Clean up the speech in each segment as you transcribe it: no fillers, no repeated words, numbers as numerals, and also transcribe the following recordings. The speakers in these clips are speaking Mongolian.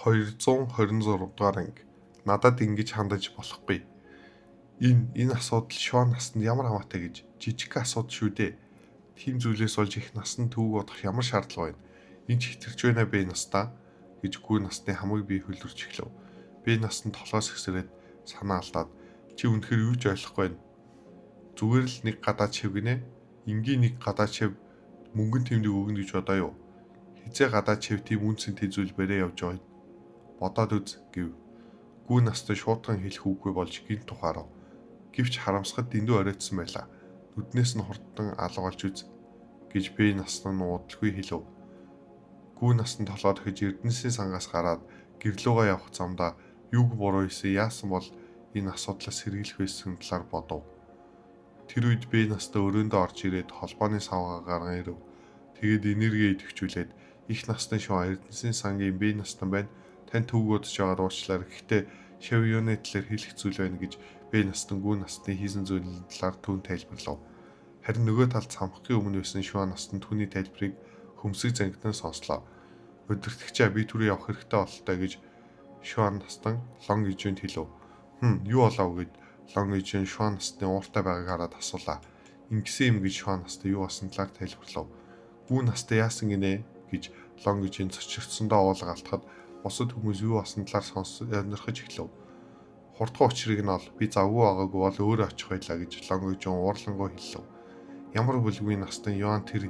226 дугаар анги. Надад ингэж хандаж болохгүй. Энэ асуудал Шон насанд ямар хамаатай гэж жижиг асуудал шүү дээ. Тийм зүйлээс болж их насанд төвөг бодох ямар шаардлага байна? Энд ч хэтэрч байна бэ настаа гэж гүү насны хамаг бие хөлөрч эхлэв. Би насанд толгоос хэсрээд санаа алдаад чи үнэхээр юу ч ойлгохгүй байна. Зүгээр л нэг гадаад шив гинэ. Энгийн нэг гадаад шив мөнгөн тэмдэг өгнө гэж бодоо юу? Хизээ гадаад шив тийм үнцэнтэй зүйл барай явж байгаа. Бодоод үз гэв. Гүү настай шуудхан хэлэх үггүй болж гин тухаарав. Гэвч харамсахад дэндүү оройтсан байлаа. Нүднээс нь хурдан алга болж үз гэж би насны уудалгүй хэлв. Гүү насанд толгой дохиж Эрдэнэсийн сангаас гараад гэрлүүгээ явах замдаа юуг буруу хийсэн яасан бол энэ асуудлаас сэргийлэх байсан талаар бодов. Тэр үед би настай өрөөндөө орж ирээд холбооны савгаа гарган ирэв. Тэгээд энерги идэвхжүүлээд их насны шоу Эрдэнэсийн сангийн би настан байна. Тань төвөг удаж байгаад уучлаарай. Гэхдээ шав юуны талаар хэлэх зүйл байна гэж би настан гүү насны хийсэн зүйлийн талаар түүн тайлбарлав. Харин нөгөө талд самхахын өмнө байсан шоу настан түүний тайлбарыг хөмсөг зангидан сонслоо. Өдөртөгчөө би түрүү явах хэрэгтэй бололтой гэж шоу настан лон ижэнд хэлв. Юу болов гэд лон ижэн шоу насны ууртай байгааг хараад асуулаа. Ингэсэн юм гэж шоу настай юу болсон талаар тайлбарлав. Гүү настай яасан гинэ гэж лон ижэн цочирдсондоо уулга алтахад бусад хүмүүс юу болсон талаар сонирхож эхлэв. Хурдхан учрыг нь ол би завгүй байгаагүй бол өөрөө очих байлаа гэж лон ижэн уурлангуй хэллээ. Ямар бүлгийн настай Йоан тэр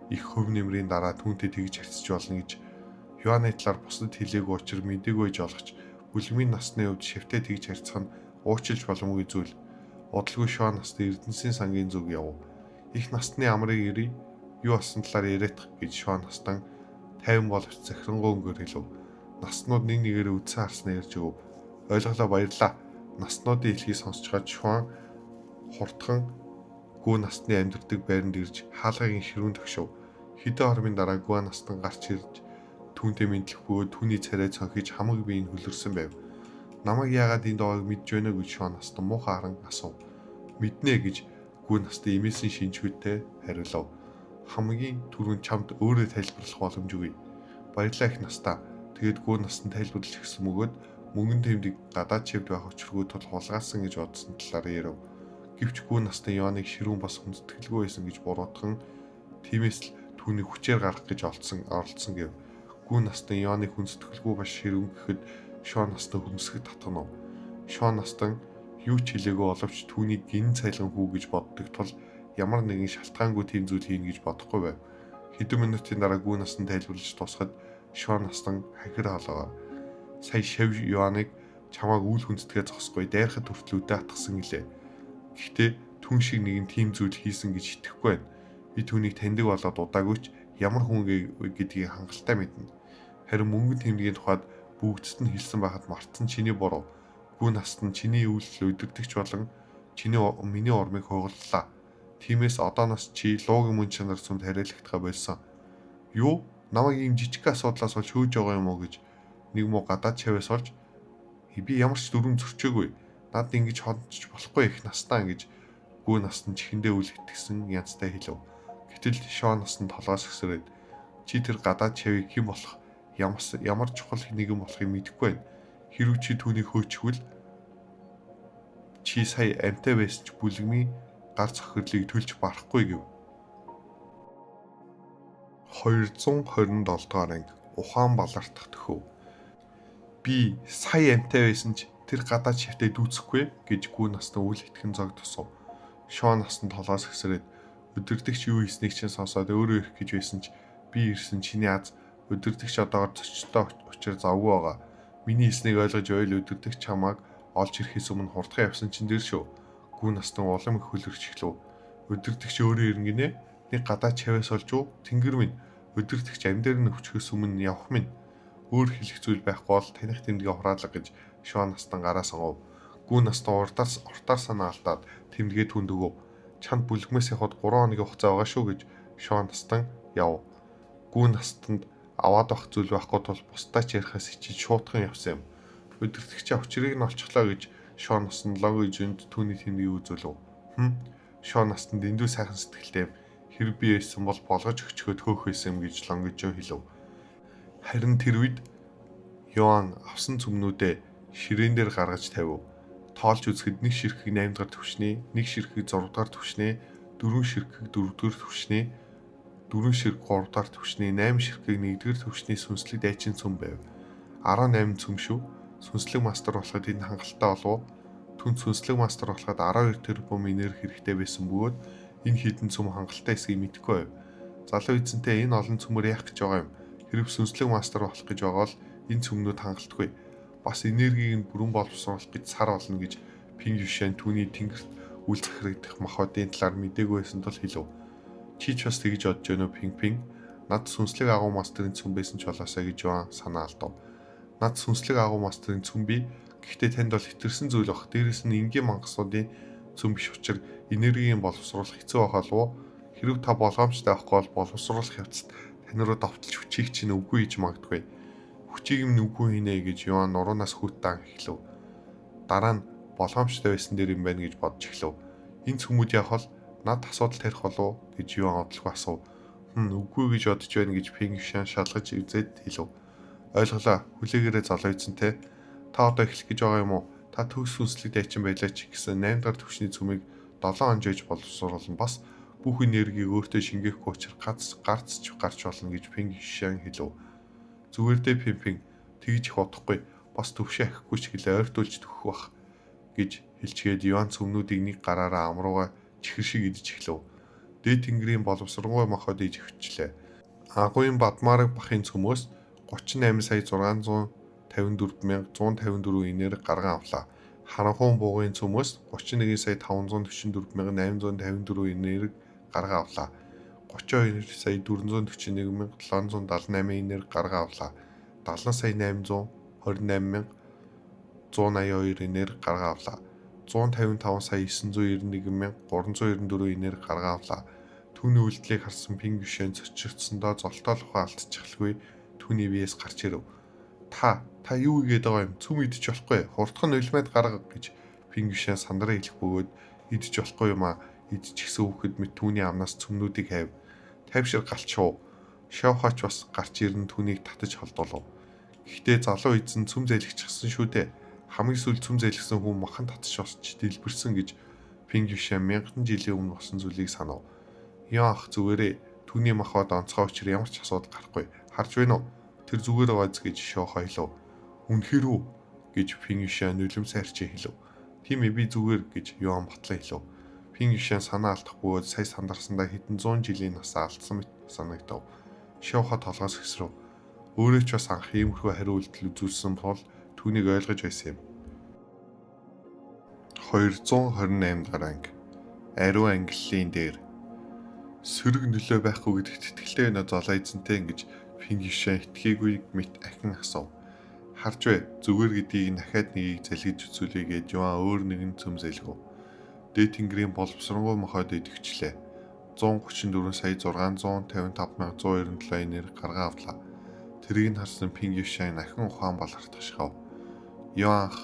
их хөв нэмрийн дараа түүнтэй тэгж харьцаж болно гэж Йоаны талаар бусдад хэлээгүй учраа мэдээгүй гэж олгоч бүлгийн насны үед шивтэй тэгж харьцах нь уучлж боломгүй зүйл. Удалгүй шоу насны Эрдэнэсийн сангийн зүг яв. Их насны амрыг ирээ юу болсон талаар яриадах гэж шоу настан 50 боловч захирангүй өнгөөр хэлв. Наснууд нэг нэгээр үдсэн харснаа ярьж өг. Ойлголоо баярлаа. Наснуудын хэлхийг сонсчгаад шоу хурдхан гүү насны амьдардаг байранд ирж хаалгагийн ширүүн төгшөв. Хэдэн хормын дараа гүү настан гарч ирж түүнтэй мэдлэх бөгөөд түүний царай цонхиж хамаг биеийг хөлөрсөн байв. Намайг яагаад энд байгааг мэдж байна гэж шоу настан муухай харан асуув. Мэднэ гэж гүү настай эмээсэн шинжгүйтэй хариулав. Хамгийн түрүүнд чамд өөрөө тайлбарлах боломжгүй. Баярлалаа их настаа. Тэгээд гүү настан тайлбарлаж өгсөн бөгөөд мөнгөн тэмдэг гадаад шивд байх учиргүй тул хулгайлсан гэж бодсон талаар ярив. Гэвч гүү настай Йоаныг ширүүн бас хүндэтгэлгүй байсан гэж буруутган тиймээс л түүнийг хүчээр гарах гэж оролцсон гэв. Гүү настай Йоаныг хүндэтгэлгүй бас ширүүн гэхэд шоу настай хөмсгөд татгано. Шоу настан юу ч хэлээгүй боловч түүнийг гин цайлан хүү гэж боддог тул ямар нэгэн шалтгаангүй тийм зүйл хийнэ гэж бодохгүй байв. Хэдэн минутын дараа гүү настан тайлбарлаж дуусахад шоу настан хахир хаалгаа. Сая шав Йоаныг чамааг үл хүндэтгээ зогсохгүй дайрахад хүртэл үдэ атгсан гэлээ. Гэхдээ түн шиг нэгэн тийм зүйл хийсэн гэж итгэхгүй байна. Би түүнийг таньдаг болоод удаагүйч ямар хүн гэдгийг хангалттай мэднэ. Харин мөнгөн тэмдгийн тухайд бүгдд нь хэлсэн байхад мартсан чиний буруу. Гүү наст нь чиний үйлдэл өдөртөгч болон миний урмыг хугаллаа. Тиймээс одооноос чи луугийн мөн чанар сүмд хариалагдахаа болсон. Юу? Намайг ийм жижиг асуудлаас олж хөөж байгаа юм уу гэж нэг муу гадаад шавьяас олж би ямар ч дүрм зөрчөөгүй. Над ингэж ходчих болохгүй их настаа гэж гүү насны чихэндээ үл итгэсэн янзтай хэлв. Гэтэл шоу насны толгоос өсрөөд чи тэр гадаад шавьяг хэн болох ямар чухал нэгэн болохыг мэдэхгүй байна. Хэрвээ чи түүнийг хөөчихвөл чи сая амтай байсан ч бүлгмийн гар цохирлыг төлж барахгүй гэв. 227 дугаар анги. Ухаан балартах төхөв. Би сая амтай байсан ч тэр гадаад шивтээ дүүцэхгүй гэж гүү насны үл итгэн зог тусав. Шоу насны толгоос хэсрээд өдөртөгч юу хийснийг чинь сонсоод өөрөө ирэх гэж байсан ч би ирсэн чиний аз өдөртөгч одоогоор зочтой учир завгүй байгаа. Миний хэлснийг ойлгож байл өдөртөгч чамааг олж ирэхээс өмнө хурдхан явсан чинь дэр шүү. Гүү насны улам их хөлөрч эхлэв. Өдөртөгч өөрөө ирнэ гинэ. Нэг гадаад чавьяас олж уу тэнгэр минь өдөртөгч амьдэр нь өвчхөөс өмнө явах минь. Өөр хэлэх зүйл байхгүй бол таних тэмдгээ хураалга гэж шоу настан гараа сонгов. Гүү настан уртаар санаа алдаад тэмдгээ түнд өгөв. Чанд бүлгмээс явахад 3 хоногийн хугацаа байгаа шүү гэж шоу настан яв. Гүү настанд аваад авах зүйл байхгүй тул бусдаа ч ярихаас ичиж шуудхан явсан юм. Өдөртөгчийн учрыг нь олчихлоо гэж шоу настан лого ижинд түүний тэмдгийг үзүүлв. Шоу настанд дэндүү сайхан сэтгэлтэй юм. Хэрэг би байсан бол болгож өчгөөд хөөх байсан юм гэж лонгожоо хэлв. Харин тэр үед Йоан авсан цөмнүүдээ ширээн дээр гаргаж тавив. Тоолж үзэхэд нэг ширхэг 8 дахь түвшний, нэг ширхэг 6 дахь түвшний, 4 ширхэг 4 дахь түвшний, 4 ширхэг 3 дахь түвшний, 8 ширхэг 1 дахь түвшний сүнслэг дайчин цөм байв. 18 цөм шүү. Сүнслэг мастер болоход энэ хангалттай болов. Түн сүнслэг мастер болоход 12 тэрбум энерги хэрэгтэй байсан бөгөөд энэ хідэн цөм хангалттай эсгийг мэдэхгүй байв. Залуу эзэнтэй энэ олон цөмөр яах гэж байгаа юм? Хэрэг сүнслэг мастер болох гэж байгаа бол энэ цөмнүүд хангалтгүй. Бас энергийг нь бүрэн боловсруулах гэж сар болно гэж Пинг Юшэн түүний тэнгэрт үл захирагдах махбодын талаар мдээгүй байсан тул хэлв. Чи ч бас тэгж бодож байна уу Пинг? Над сүнслэг агуу мастерын цөм байсан ч болоосаа гэж Йоан санаа алдав. Над сүнслэг агуу мастерын цөм бий. Гэхдээ танд бол хэтэрсэн зүйл бах. Дээрээс нь энгийн мангасуудын цөм биш учраас энергийг боловсруулах хэцүү байх болов. Хэрв та болгоомжтой байхгүй бол боловсруулах явцад тань руу давталж хүчийг чинь үгүй гэж магадгүй. Хүчийг минь үгүй хийнэ гэж Йоан нуруунаас хүүтэн эхлэв. Дараа нь болгоомжтой байсан дээр юм байна гэж бодож эхлэв. Энэ цөмүүд яг бол над асуудал тарих болов гэж Йоан бодлого асуув. Үгүй гэж бодож байна гэж Пинг Юшэн шалгаж үзээд хэлв. Ойлголоо. Хүлээгээрээ залуу эзэнтэй. Та одоо эхлэх гэж байгаа юм уу? Та төгс сүнслэг дайчин байлаа ч гэсэн 8 дахь түвшний цөмийг 7 онжиж боловсруулна. Бас бүх энергийг өөртөө шингээхгүй учраас гарч болно гэж Пинг Юшэн хэлв. Зүгээр дээ Пинг, тэгж их бодохгүй. Бас төвшөө ахихгүй ч гэлээ ойртуулж төгөх бах гэж хэлчихэд Йоан цөмнүүдийг нэг гараараа амрууга чихэр шиг идэж эхлэв. Дээд тэнгэрийн боловсронгуй махбод иж хөвчлээ. Агуйн Бадмараг бахын цөмөөс 38,654,154 энерги гарган авлаа. Харанхуун буугын цөмөөс 31,544,854 энерги гарган авлаа. 32,441,778 энерги гарган авлаа. 70,828,182 энерги гарган авлаа. 155,991,394 энерги гарган авлаа. Түүний үйлдэлийг харсан Пинг Юшэн цочирдсондоо золтой лухаа алдчихлгүй түүний биеэс гарч ирэв. Та юу игээд байгаа юм? Цөм идэж болохгүй. Хурдхан нулимад гарга гэж Пинг Юшэн сандраа хэлэх бөгөөд идэж болохгүй юм а. Идчихсэн хүүхэд мэд түүний амнаас цөмнүүдийг хайв. Тайвшир галчуу. Шавхаач бас гарч ирэн түүнийг татаж холдуулав. Гэхдээ залуу эзэн цөм зайлгчихсан шүү дээ. Хамгийн сүүл цөм зайлгсан хүн махан татаж осч дэлбэрсэн гэж Пинг Юшэн 1000 жилийн өмнө болсон зүйлийг санав. Яа ах зүгээрээ түүний махбод онцгой учраа ямар ч асуудал гарахгүй. Харж байна уу? Тэр зүгээр байгааз гэж Шохо хэлв. Үнэхээр үү гэж Пинг Юшэн нулимсаа арчи хэлв. Тийм ээ би зүгээр гэж Йоан батлан хэлв. Пинг Юшэн санаа алдах бөгөөд сая сандарсандаа хэдэн зуун жилийн насаа алдсан мэт санагдав. Шохо толгоос хэсрэв. Өөрөө ч бас анх иймэрхүү хариу үйлдэл үзүүлсэн бол түүнийг ойлгож байсан юм. 228 дахь анги. Ариун ангиллын дээр сөрөг нөлөө байхгүй гэдэгт итгэлтэй байна залуу эзэнтэй ингэж Пинг Юшэн итгээгүй мэт ахин асуув. Харж бай зүгээр гэдгийг дахиад нэгийг залгиж үзүүлээгээд Йоан өөр нэгэн цөм залгив. Дээд тэнгэрийн боловсронгуй махбод идэвхжлээ. 134,655,197 энерги гарган авлаа. Тэрийг нь харсан Пинг Юшэн ахин ухаан балартах шахав. Йоан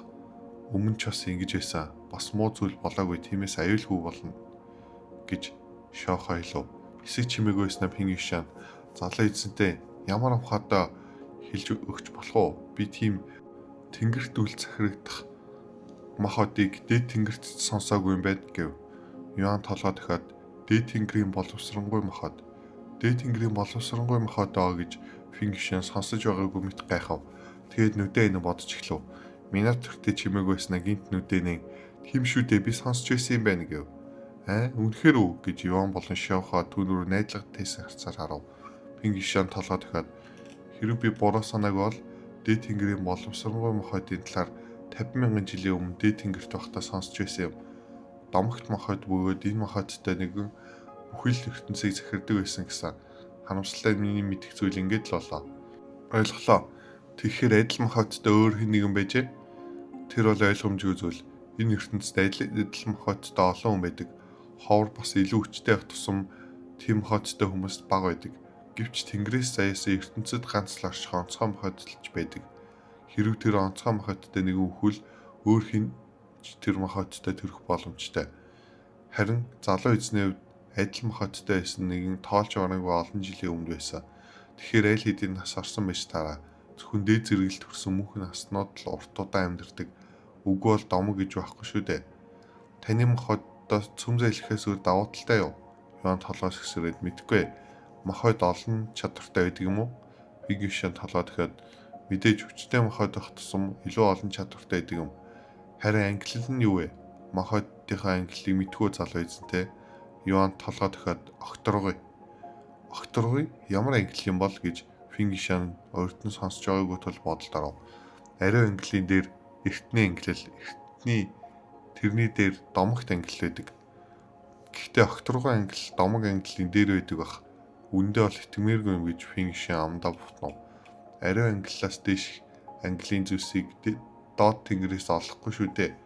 өмнө ч бас ингэж байсан. Бас муу зүйл болоогүй тиймээс аюулгүй болно гэж Шохо хэлв. Хэсэг чимээгүй байснаа Пинг Юшэн залуу эзэнтэй ямар ухаатай хэлж өгч болох уу? Би тийм тэнгэрт үл захирагдах махбодыг дээд тэнгэрт сонсоогүй юм байд гэв. Йоан толгой дахиад дээд тэнгэрийн боловсронгуй махбод. Дээд тэнгэрийн боловсронгуй махбод аа гэж Пинг Юшэн сонсож байгаагүй мэт гайхав. Тэгээд нүдээ энэ бодож эхлэв. Минут төртөө чимээгүй байснаа гинт нүдээ тийм шүү дээ би сонсч байсан юм байна гэв. Үнэхээр үү гэж Йоан болон Шохо түүнүүр найдлага тайсан харцаар харав. Пинг Юшэн толгой дахиад хэрэг би буруу санааг бол дээд тэнгэрийн боловсронгуй махбодын талаар 50,000 жилийн өмнө дээд тэнгэрт байхдаа сонсч байсан юм. Домогт махбод бөгөөд энэ махбодтой нэгэн бүхэл ертөнцийг захирдаг байсан гэсэн харамсалтай миний мэдих зүйл ингээд л болоо. Ойлголоо. Тэгэхээр адил махбодтой өөр хэн нэгэн байжээ? Тэр бол ойлгомжгүй зүйл. Энэ ертөнцид адил махбодтой олон хүн байдаг. Ховор бас илүү хүчтэй байх тусам тийм махбодтой хүмүүс бага байдаг. Гэвч тэнгэрээс заяасан ертөнцид ганц л орших онцгой махбодч байдаг. Хэрв тэр онцгой махбодтой нэгэн өхвөл өөр хэн тэр махбодтой төрөх боломжтой. Харин залуу эзний хувьд адил махбодтой байсан нэгэн тоолж байгаагүй олон жилийн өмнө байсан. Тэгэхээр аль хэдийн нас орсон байж таараа. Зөвхөн дээд зэрэглэлд төрсэн мөнх наснууд л урт удаан амьдардаг. Үгүй бол домог гэж байхгүй шүү дээ. Таны мохойдоос цөм зайлхээс өөр давуу талтай юу? Юан толгоос хэсрээд мэдгүй. Мохойд олон чадвартай байдаг юм уу? Пигвишн толгой дахиад мэдээж хүчтэй мохойд байх тусам илүү олон чадвартай байдаг юм. Харин англи нь юу вэ? Мохойдынхаа англиг мэдгүй залуу эзэнтэй. Юан толгой дахиад огторгоё. Огторгоё? Ямар англи юм бол гэж Пигвишн өөртөө сонсож байгаагүй тул бодолд оров. Ариун английн дээр эртний англил, эртний тэрний дээр домогт англи байдаг. Гэхдээ огторгой англи домог английн дээр байдаг бах. Үндэ бол итгэмээргүй юм гэж Пигвишн амдаа бутнав. Ариун англиас дээш английн зүйлсийг доод тэнгэрээс олохгүй шүү дээ.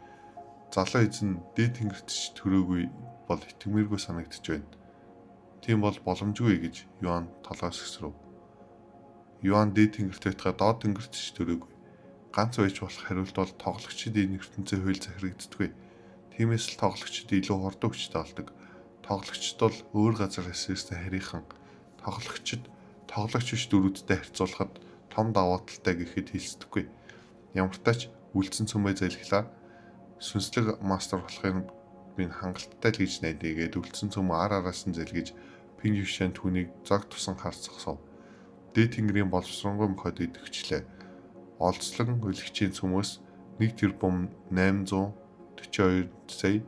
Залуу эзэн дээд тэнгэрт ч төрөөгүй бол итгэмээргүй санагдаж байна. Тийм бол боломжгүй гэж Юан толгоос хэсрэв. Юан дээд тэнгэрт байтгаа доод тэнгэрт ч төрөөгүй. Ганц байж болох хариулт бол тоглогчид энэ ертөнцийн хууль захирагддаггүй. Тиймээс л тоглогчид илүү хурдан хүчтэй болдог. Тоглогчид бол өөр газараас ирсэн харийнхан. Тоглогч биш дөрүүдтэй харьцуулахад том давуу талтай гэхэд хэлцдэггүй. Ямар ч тач үлдсэн цөмөө залхилаа сүнслэг мастер болохын минь хангалттай л гэж найдаагээд үлдсэн цөмөө араас нь залгиж Пигвишн түүнийг зог тусан харцгасав. Дээд тэнгэрийн боловсронгуй мохойд идэвхжлээ. Олзлон өлөгчийн цөмөөс 1 тэрбум 842 сая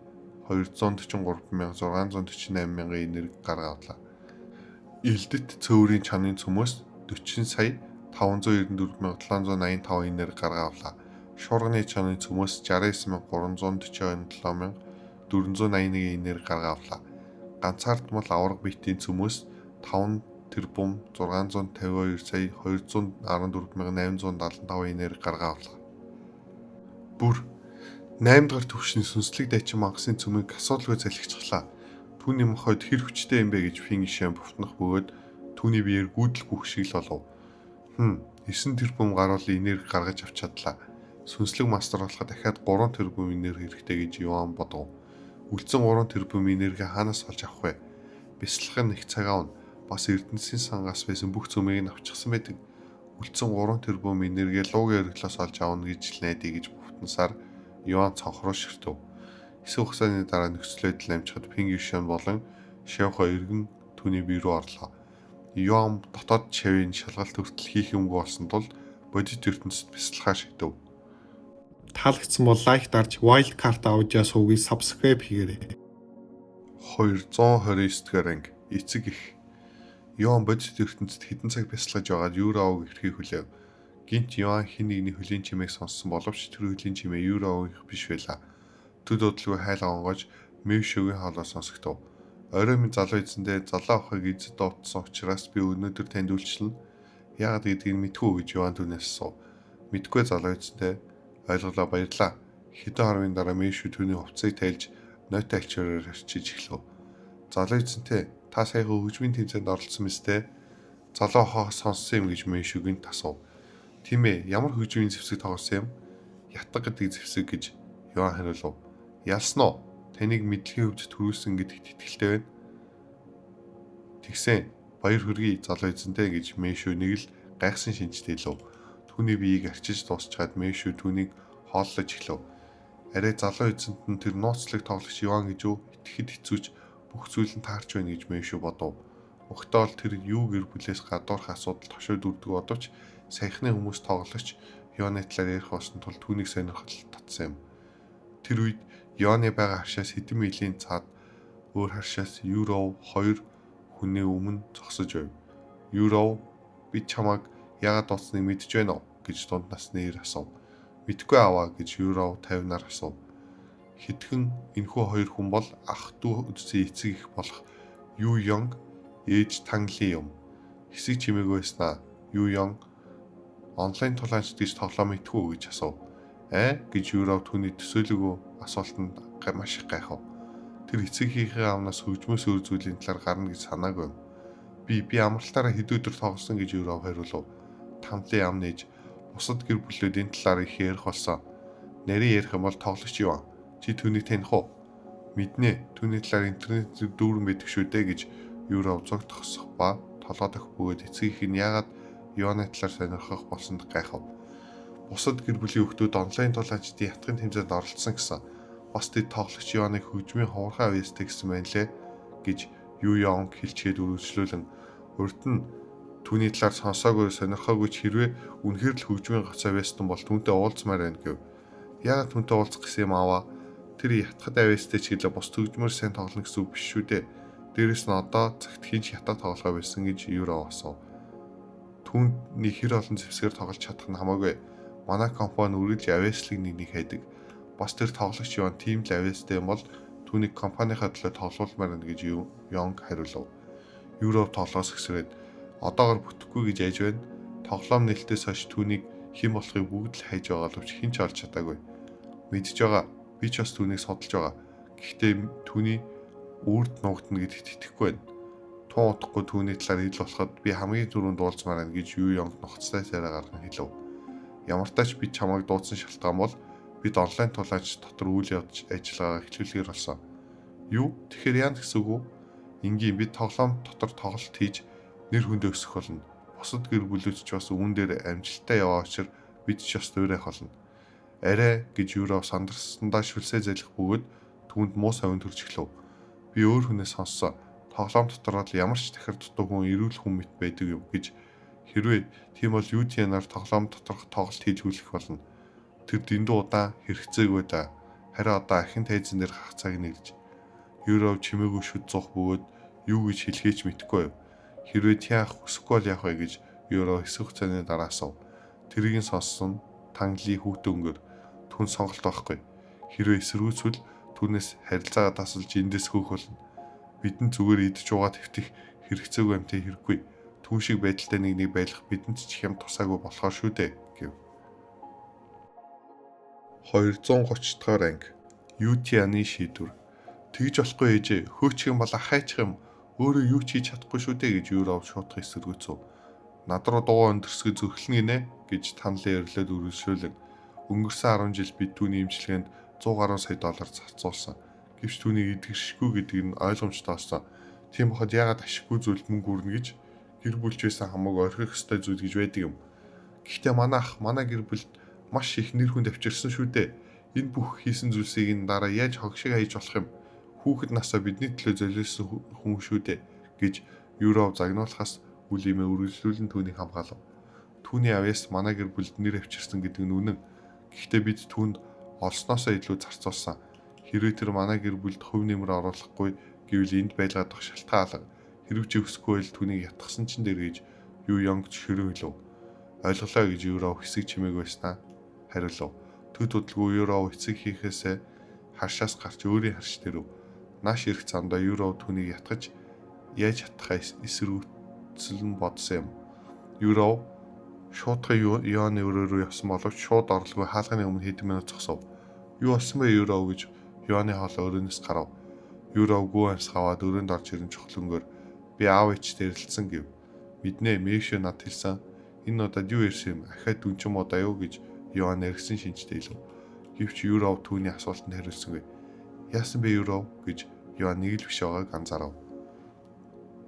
243,648 мянган энерги гаргаа авлаа. Элдэт цөөврийн чанарын цөмөөс 40 сая 594,785 энерги гаргаа авлаа. Шуурганы чанарын цөмөөс 69,347,481 энерги гаргаа авлаа. Ганцаардмал авраг биетийн цөмөөс 5 тэрбум 652 сая 214,875 энерги гаргаа авлаа. Бүр 8 дахь төвшний сүнслэг дайчин мангасын цөмийг асуудалгүй залхицглаа. Түүний мохойд хэр хүчтэй юм бэ гэж Пигвишн бовтнох бөгөөд түүний биеэр гүйдэл гүөх шиг л болов. 9 тэрбум гаруул энерги гаргаж авч чадлаа. Сүнслэг мастер болоход дахиад 3 тэрбум энерги хэрэгтэй гэж Юан бодов. Үлдсэн 3 тэрбум энерги хаанаас олж авах вэ? Бяцлахын нэг цаг аавна. Бас Эрдэнэсийн сангаас байсан бүх цөмийг нь авчихсан байдаг. Үлдсэн 3 тэрбум энерги луугийн ориглоос олж авна гэж л найдаа гэж бовтносаар Юан цонхроо ширтэв. Хэсэг хугацааны дараа нөхцөл байдал амжихад Пигвишн болон Шавхо эргэн түүний бие рүү орлоо. Юан дотоод шавийн шалгалт хүртэл хийх юмгүй болсон тул бодит ертөнцид бяцлахаа шийдэв. Таалагдсан бол лайк дарж Wildcard Audio сувгийг subscribe хийгээрэй. 229 дахь анги эцэг их. Юан бодит ертөнцид хэдэн цаг бяцлаж байгаад Юраог эрхийг хүлээв. Гинт Юан хэн нэгний хөлийн чимээг сонссон боловч тэр хөлийн чимээ Юраогийнх биш байлаа. Төд бодлого хайлга онгойж Мэвшөгийн хоолой сонсогдов. Орой минь залуу эзэндээ залуу авахыг эзэд дуудсан учраас би өнөөдөр танд үйлчлэнэ. Яагаад гэдгийг мэдгүй гэж Юан түүнээс асуув. Мэдгүй залуу эзэндээ ойлголоо баярлаа. Хэдэн хоровын дараа Мэвшө түүний хувцсыг тайлж нойтон альчаараар арчиж эхлэв. Залуу эзэнтэй та саяхан хөгжмийн тэмцээнд оролцсон мэт те. Залуу хоо сонссон юм гэж Мэвшөгийн асуув. Тийм ээ, ямар хөгжмийн зэвсэг тоглосон юм? Ятга гэдэг зэвсэг гэж Юан хариулав. Ялсан уу? Таныг мэдлэгийн хөвд төрүүлсэн гэдэгт итгэлтэй байна. Тэгсэн баяр хүргэе залуу эзэнтэй гэж Мэвшө нэг л гайхсан шинжтэй хэлв. Түүний биеийг арчиж дуусчаад Мэвшө түүнийг хооллож эхлэв. Арай залуу эзэнт нь тэр нууцлаг тоглогч Юан гэж юу итгэхэд хэцүүч бүх зүйл нь таарч байна гэж Мэвшө бодов. Өгтөөл тэр юу гэр бүлээс гадуурх асуудал тошоод үрдэг бодовч саяхны хүмүүс тоглогч Юаны талаар ярих болсон тул түүнийг сонирхол татсан юм. Тэр үед Юаны байгаа харшаас хэдэн милийн цаад өөр харшаас Юров 2 хүний өмнө зогсож байв. Юров би чамайг яагаад дууцсныг мэдж байна уу гэж дунд насны ир асуув. Мэдгүй аваа гэж Юров 50-аар асуув. Хэдхэн энэхүү хоёр хүн бол ах дүү үдсийн эцэг их болох Ю Йонг ээж Тангли юм. Хэсэг чимээг байснаа Ю Йонг онлайн тулаанч гэж тоглоом итгүү гэж асуув. Гэж Юров түүний төсөөлөгөө асуултанд маш их гайхав. Тэр эцэгийнхээ амнаас хөгжмөөс өөр зүйлийн талаар гарна гэж санаагүй юм. Би амралтаараа хэд өдөр тоглосон гэж Юров хариулв. Тамлын ам нээж бусад гэр бүлүүд энэ талаар их ярих болсон. Нарийн ярих юм бол тоглогч юу? Чи түүнийг таних уу? Мэднэ. Түүний талаар интернет дүүрэн байдаг шүү дээ гэж Юров зог тохсох ба толгой дох бөгөөд эцэгийнх нь яагаад Ионы талаар сонирхох болсонд гайхав. Бусад гэр бүлийн хүүхдүүд онлайн тулаачдын ятгын тэмцээнд оролцсон гэсэн. Бас тэд тоглогч Ионыг хөгжмийн ховорхой авьяастай гэсэн байна лээ гэж Ю Йонг хэлчихэд үргэлжлүүлэн урд нь түүний талаар сонсоогүй сонирхоогүй ч хэрвээ үнэхээр л хөгжмийн гоц авьяастан бол түүнтэй уулзмаар байна гэв. Яагаад түүнтэй уулзах гэсэн юм аваа? Тэр ятгахад авьяастай ч гэлээ бус хөгжмөр сайн тоглоно гэсэн үг биш шүү дээ. Дээрэс нь одоо цагт хинч ятга тоглохоо байсан гэж Юро асуув. Түүний хэр олон зэвсгээр тоглож чадах нь хамаагүй. Манай компани үргэлж авьяаслыг нэг хайдаг. Бас тэр тоглогч Юон тим л авьяастай юм бол түүнийг компанийнхаа төлөө тоглуулмаар байна гэж Йонг хариулав. Юро тоглоос хэсрээд одоогор бүтэхгүй гэж айж байна. Тоглоом нээлтээс хойш түүнийг хэн болохыг бүгд л хайж байгаа л хин ч олж чадаагүй. Мэдж байгаа. Би ч бас түүнийг судалж байгаа. Гэхдээ түүний үрд нуугдана гэдэгт итгэхгүй байна. Тун удахгүй түүний талаар хэл болоход би хамгийн түрүүнд уулзмаар байна гэж Ю Йонг нухацтай царай гарган хэлв. Ямар ч би чамайг дуудсан шалтгаан бол бид онлайн тулаач дотор үйл явдал ажиллагаа эхлүүлэхээр болсон. Юу? Тэгэхээр яа гэсэн үг вэ? Ингийн бид тоглоом дотор тоглолт хийж нэр хүндээ өсөх болно. Бусад гэр бүлүүд ч бас үүн дээр амжилттай яваа учраас бид ч бас дуурайх болно. Арай гэж Юро сандарсандаа шүлсээ залих бөгөөд түүнд муу савин төрж эхлэв. Би өөр хүнээс сонссон. Тоглоом дотор л ямар ч тахир дутуу хүн эрүүл хүн мэт байдаг юм гэж. Хэрвээ тийм бол UTN-аар тоглоом доторх тоглолт хийж хүлэх болно. Тэр дэндүү удаан хэрэгцээгүй да. Харин одоо ахин тайзан дээр хах цаг нэгж. Юро чимээгүй шүд зуух бөгөөд юу гэж хэлхээч мэдэхгүй байв. Хэрвээ тяах хүсэхгүй бол яах вэ гэж Юро хэсэг хугацааны дараа асуув. Тэрийг сонссон Тангли хүүтэн өнгөр түн сонголт байхгүй. Хэрвээ эсэргүүцвэл түүнээс харилцаагаа тасалж эндээс хөөх болно. Бидэнд зүгээр идэж уугаад хэвтэх хэрэгцээгүй амтай хэрэггүй. Түүн шиг байдалтай нэг байлах бидэнд ч хэм тусаагүй болохоор шүү дээ гэв. 230 дахь анги. UTN-ы шийдвэр. Тэгж болохгүй ээжээ. Хөөчих юм бол ахайчих юм. Өөрөө юу ч хийж чадахгүй шүү дээ гэж Юров шуудах эсэргүүцв. Над руу дуу өндөрсгө зүрхлэн гинэ гэж Танлын өрлөөд үргэлжлүүлэн өнгөрсөн 10 жил бид түүний имчилгээнд 100 гаруй сая доллар зарцуулсан. Гэвч түүнийг идэвхшгүй гэдэг нь ойлгомжтой болсон. Тийм боход яагаад ашиггүй зүйлд мөнгө өрнө гэж гэр бүлч байсан хамаагүй орхих ёстой зүйл гэж байдаг юм. Гэхдээ манай гэр бүлд маш их нэр хүнд авчирсан шүү дээ. Энэ бүх хийсэн зүйлсийг энэ дараа яаж хогшиг хийж болох юм? Хүүхэд насаа бидний төлөө золиосон хүн шүү дээ гэж Юров загнуулахаас үл имээ үргэлжлүүлэн түүнийг хамгаалав. Түүний авьяас манай гэр бүлд нэр авчирсан гэдэг нь үнэн. Гэхдээ бид түүнд олсноосоо илүү зарцуулсан. Хэрвээ тэр манай гэр бүлд хувь нэмэр оруулахгүй гэвэл энд байлгаад байх шалтгаан алга. Хэрвээ чи өсөхгүй л түүнийг ятгсан чинь дээр гэж Ю Йонг ч хэрэг хэлв. Ойлголоо гэж Юров хэсэг чимээг байснаа хариулв. Төд удалгүй Юров эцэг хийхээсээ харшаас гарч өөрийн харш дэрв. Нааш ирэх замдаа Юров түүнийг ятгаж яаж хатхаа эсэргүүцэл нь бодсон юм. Юров шуудхан Ионы өрөө рүү явсан боловч шууд орлого хаалганы өмнө хэдэн минут зогсов. Юу болсон бэ Юров гэж Ионы хоолой өрөөнөөс гарав. Юров гүү амс хаваад өрөөнд орж ирэн чухлангөр би аав ээжтэй ярилцсан гэв. Мэднэ Мэйшө над хэлсэн. Энэ удаад юу ирсэн юм? Ахаад дүнчим удаа юу гэж Ион эргэсэн шинжтэй хэлв. Гэвч Юров түүний асуултанд хариулсангүй. Яасан бэ Юров гэж Ион нэг л биш байгааг анзаарав.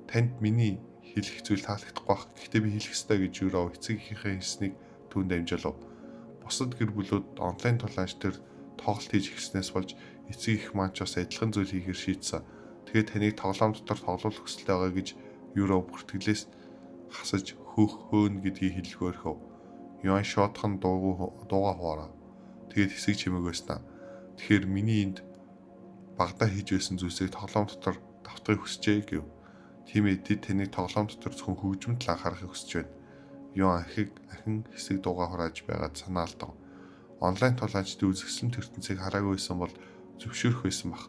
Танд миний хэлэх зүйл таалагдахгүй байх. Гэхдээ би хэлэх ёстой гэж Юров эцэг эхийнхээ хэлснийг түүнд амжуулав. Бусад гэр бүлүүд онлайн тулаанч төр тоглолт хийж эхэлснээс болж эцэг их маань ч бас адилхан зүйл хийхээр шийдсэн. Тэгээд таныг тоглоом дотор тоглох хүсэлтэй байгаа гэж Юров бүртгэлээс хасаж хөөхөөн гэдгийг хэлэхгүй орхив. Ион шотхон дууга хуураа. Тэгээд хэсэг чимээг байснаа. Тэгэхээр миний энд багада хийж байсан зүйлсийг тоглоом дотор давтахыг хүсчээ гэв. Тийм ээ тэд таныг тоглоом дотор зөвхөн хөгжмөд л анхаарахыг хүсэж байна. Ион ахин хэсэг дууга хурааж байгаад санаа алдав. Онлайн тулаачдын үзэсгэлэн ертөнцийг хараагүй байсан бол зөвшөөрөх байсан бах.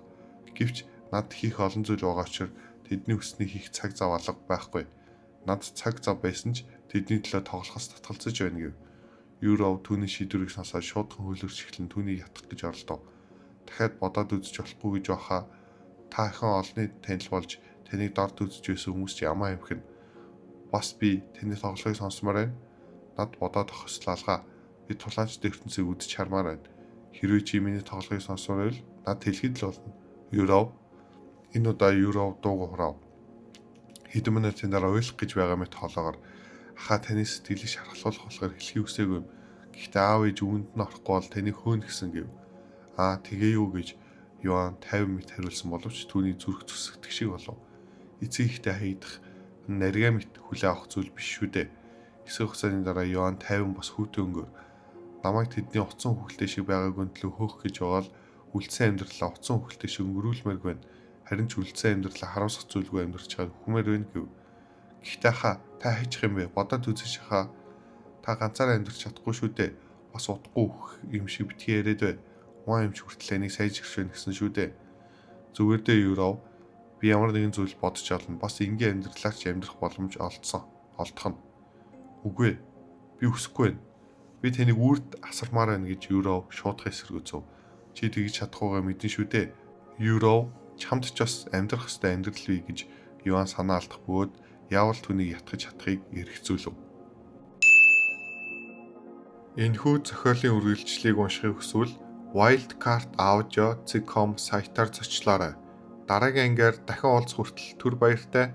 Гэвч над хийх олон зүйл байгаа учраас тэдний хүснээ хийх цаг зав алга байхгүй. Над цаг зав байсан ч тэдний төлөө тоглохоос татгалзаж байна гэв. Юров түүний шийдвэрийг сонсоод шуудхан хөлөрч эхлэн түүнийг ятгах гэж оролдов. Дахиад бодоод үзэж болохгүй гэж баха. Та ахин олонний танил болж таныг дорд үзэж байсан хүмүүс ч ямаа юмх нь. Бас би таны тоглохыг сонсомоор байна. Над бодоод ахсал алгаа. Би тулаанчд ертөнцийг үдэж хармаар байна. Хэрвээ чи миний тоглохыг сонсоор байвал над хэлэхэд л болно. Юров энэ удаа Юров дууг хурав. Хэдэн минутын дараа уйлах гэж байгаа мэт хоолоогоор Ахаа таны сэтгэлийг шархлуулах болохоор хэлхий хүсээгүй юм. Гэхдээ аав ээж үүнд нь орохгүй бол таныг хөөнө гэсэн гэв. Тэгээ юу гэж Йоан 50 мэт хариулсан боловч түүний зүрх зүсгдэг шиг болов. Эцэг ихтэй хаydах нарийн мэт хүлээ авах зүйл биш шүү дээ. Хэсэг хугацааны дараа Йоан 50 бас хүүтэй өнгөөр намайг тэдний утсан хүүхэлтэй шиг байгаагүй төлөө хөөх гэж байгаа л үлдсэн амьдралаа утсан хүүхэлтэй шиг өнгөрүүлмээр байна. Харин ч үлдсэн амьдралаа харамсах зүйлгүй амьдарч байгаа хүмээр байна гэв. Гэхдээ хаа та хайчих юм бэ? Бодоод үзэж хаа та ганцаараа амьдарч чадахгүй шүү дээ. Бас утгагүй юм шиг битгий яриад бай. Муу юмч хүртэл энийг сайжирч байна гэсэн шүү дээ. Зүгээр дээ Юров. Би ямар нэгэн зүйл бодож олно. Бас энгийн амьдралаач амьдрах боломж олдох нь. Үгүй. Би хүсэхгүй байна. Би таныг үрд асармаар байна гэж Юров шуудхан эсэргүүцв. Чи тэгж чадахгүйгээ мэдэн шүү дээ. Юров чамд ч бас амьдрах ёстой амьдрал бий гэж Йоан санаа алдах бөгөөд яавал түүнийг ятгах чадахыг эргцүүлв. Энэхүү зохиолын үргэлжлэлийг уншихыг хүсвэл wildcard.audio.com сайтаар зочлоорой. Дараагийн ангиар дахин уулзах хүртэл түр баяртай.